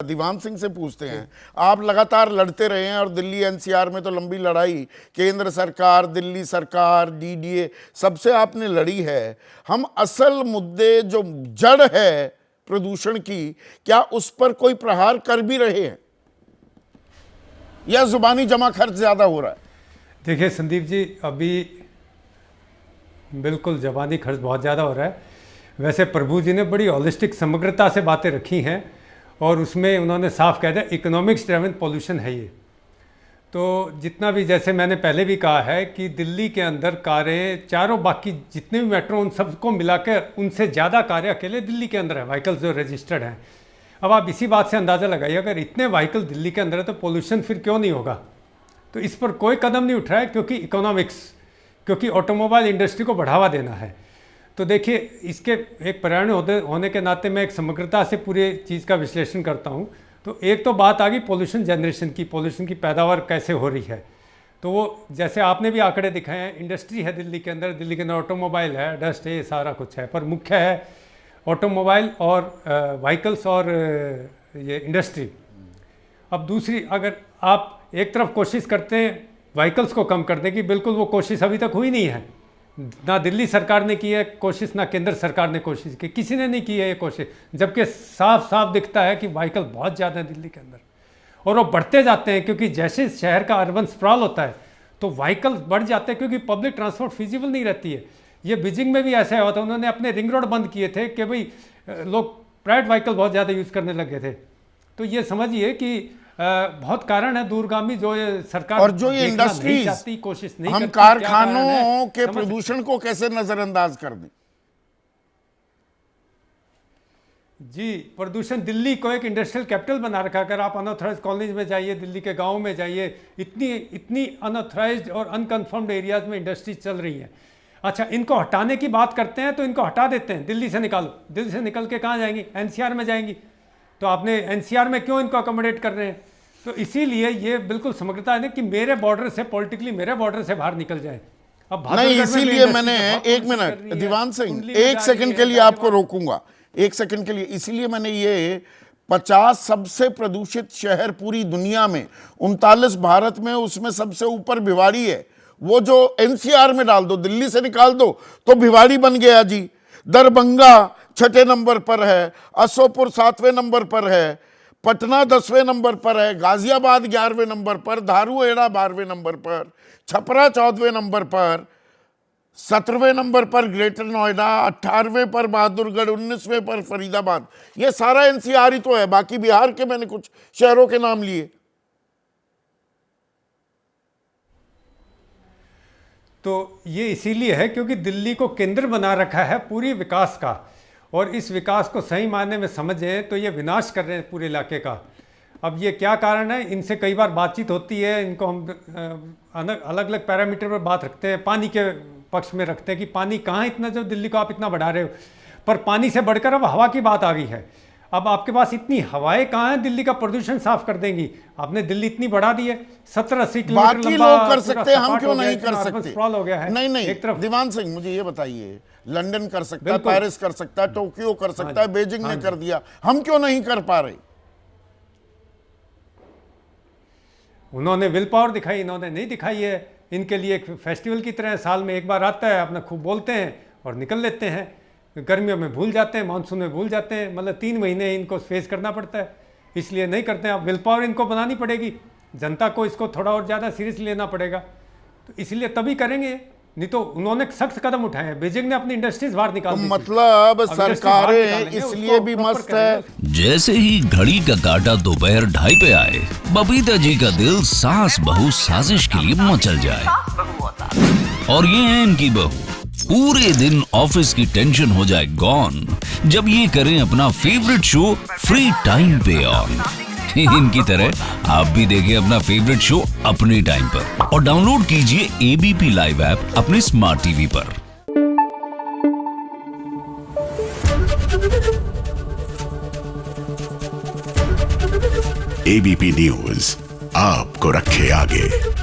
दीवान सिंह से पूछते हैं, आप लगातार लड़ते रहे हैं और दिल्ली एनसीआर में तो लंबी लड़ाई केंद्र सरकार, दिल्ली सरकार, डीडीए सबसे आपने लड़ी है। हम असल मुद्दे जो जड़ है प्रदूषण की, क्या उस पर कोई प्रहार कर भी रहे हैं या जुबानी जमा खर्च ज्यादा हो रहा है? देखिए संदीप जी, अभी बिल्कुल जबानी खर्च बहुत ज़्यादा हो रहा है। वैसे प्रभु जी ने बड़ी हॉलिस्टिक समग्रता से बातें रखी हैं और उसमें उन्होंने साफ कह दिया इकोनॉमिक्स ड्रिवन पॉल्यूशन है ये। तो जितना भी, जैसे मैंने पहले भी कहा है कि दिल्ली के अंदर कारें, चारों बाकी जितने भी मेट्रो उन सबको मिलाकर उनसे ज़्यादा कारें अकेले दिल्ली के अंदर है, व्हीकल्स जो रजिस्टर्ड हैं। अब आप इसी बात से अंदाज़ा लगाइए, अगर इतने व्हीकल दिल्ली के अंदर है तो पोल्यूशन फिर क्यों नहीं होगा? तो इस पर कोई कदम नहीं उठ रहा है क्योंकि इकोनॉमिक्स, क्योंकि ऑटोमोबाइल इंडस्ट्री को बढ़ावा देना है। तो देखिए, इसके एक पर्यावरण होने के नाते मैं एक समग्रता से पूरे चीज़ का विश्लेषण करता हूँ। तो एक तो बात आ गई पोल्यूशन जनरेशन की, पोल्यूशन की पैदावार कैसे हो रही है। तो वो जैसे आपने भी आंकड़े दिखाए हैं, इंडस्ट्री है दिल्ली के अंदर ऑटोमोबाइल है, डस्ट है, ये सारा कुछ है, पर मुख्य है ऑटोमोबाइल और व्हीकल्स और ये इंडस्ट्री। अब दूसरी, अगर आप एक तरफ कोशिश करते हैं व्हीकल्स को कम करने की, बिल्कुल वो कोशिश अभी तक हुई नहीं है। ना दिल्ली सरकार ने की है कोशिश, ना केंद्र सरकार ने कोशिश की, किसी ने नहीं की है ये कोशिश, जबकि साफ साफ दिखता है कि व्हीकल बहुत ज़्यादा है दिल्ली के अंदर और वो बढ़ते जाते हैं। क्योंकि जैसे शहर का अर्बन स्प्रॉल होता है तो व्हीकल बढ़ जाते हैं, क्योंकि पब्लिक ट्रांसपोर्ट फिजिबल नहीं रहती है। ये बीजिंग में भी ऐसा हुआ था, उन्होंने अपने रिंग रोड बंद किए थे कि भाई लोग प्राइवेट व्हीकल बहुत ज़्यादा यूज़ करने लगे थे। तो ये समझिए कि बहुत कारण है दूरगामी जो ये सरकार और जो ये इंडस्ट्री कोशिश नहीं हम करती, कारखानों के प्रदूषण को कैसे नजरअंदाज कर दें? जी, प्रदूषण, दिल्ली को एक इंडस्ट्रियल कैपिटल बना रखा है। अगर आप अनऑथराइज्ड कॉलोनीज में जाइए, दिल्ली के गाँव में जाइए, इतनी अनऑथराइज्ड और अनकन्फर्म्ड एरियाज में इंडस्ट्री चल रही है। अच्छा, इनको हटाने की बात करते हैं तो इनको हटा देते हैं, दिल्ली से निकालो। दिल्ली से निकल के कहाँ जाएंगी? एनसीआर में जाएंगी। तो आपने एनसीआर में क्यों इनको अकोमोडेट कर रहे हैं? तो इसीलिए ये बिल्कुल समग्रता है कि मेरे बॉर्डर से, पॉलिटिकली मेरे बॉर्डर से बाहर निकल जाए। अब नहीं, इसीलिए मैंने एक मिनट दीवान सिंह, एक सेकंड के लिए आपको रोकूंगा, एक सेकंड के लिए। इसीलिए मैंने ये 50 सबसे प्रदूषित शहर पूरी दुनिया में, 39 भारत में, उसमें सबसे ऊपर भिवाड़ी है। वो जो एनसीआर में डाल दो, दिल्ली से निकाल दो तो भिवाड़ी बन गया जी। दरभंगा 6ठे नंबर पर है, अशोकपुर 7वें नंबर पर है, पटना 10वें नंबर पर है, गाजियाबाद 11वें नंबर पर, धारूहेड़ा 12वें नंबर पर, छपरा 14वें नंबर पर, 17वें नंबर पर ग्रेटर नोएडा, 18वें पर बहादुरगढ़, 19वें पर फरीदाबाद। ये सारा एनसीआर ही तो है। बाकी बिहार के मैंने कुछ शहरों के नाम लिए। तो ये इसीलिए है क्योंकि दिल्ली को केंद्र बना रखा है पूरी विकास का, और इस विकास को सही मायने में समझें तो ये विनाश कर रहे हैं पूरे इलाके का। अब ये क्या कारण है? इनसे कई बार बातचीत होती है, इनको हम अलग अलग पैरामीटर पर बात रखते हैं, पानी के पक्ष में रखते हैं कि पानी कहाँ इतना, जो दिल्ली को आप इतना बढ़ा रहे हो। पर पानी से बढ़कर अब हवा की बात आ गई है। अब आपके पास इतनी हवाएं कहाँ हैं दिल्ली का प्रदूषण साफ कर देंगी? आपने दिल्ली इतनी बढ़ा दी है, 70-80 किलोमीटर बाकी लोग कर सकते हैं, हम क्यों नहीं कर सकते? हो गया है। नहीं, एक तरफ दीवान सिंह मुझे ये बताइए, लंदन कर सकता है, पेरिस कर सकता है, टोक्यो कर सकता है, बीजिंग ने कर दिया, हम क्यों नहीं कर पा रहे? उन्होंने विल पावर दिखाई, इन्होंने नहीं दिखाई है। इनके लिए एक फेस्टिवल की तरह साल में एक बार आता है, अपना खूब बोलते हैं और निकल लेते हैं। गर्मियों में भूल जाते हैं, मानसून में भूल जाते हैं, मतलब 3 महीने इनको फेस करना पड़ता है, इसलिए नहीं करते हैं। अब विल पावर इनको बनानी पड़ेगी, जनता को इसको थोड़ा और ज़्यादा सीरियस लेना पड़ेगा, तो इसलिए तभी करेंगे। नहीं तो उन्होंने सख्त कदम उठाए हैं, बीजिंग ने अपनी इंडस्ट्रीज बाहर निकाल दी। मतलब सरकारें इसलिए भी मस्त है। जैसे ही घड़ी का काटा दोपहर 2:30 पे आए, बबीता जी का दिल सास बहू साजिश के लिए मचल जाए। और ये है इनकी बहू, पूरे दिन ऑफिस की टेंशन हो जाए गॉन जब ये करें अपना फेवरेट शो फ्री टाइम पे ऑन। इनकी तरह आप भी देखिए अपना फेवरेट शो अपने टाइम पर और डाउनलोड कीजिए एबीपी लाइव ऐप अपने स्मार्ट टीवी पर। एबीपी न्यूज आपको रखे आगे।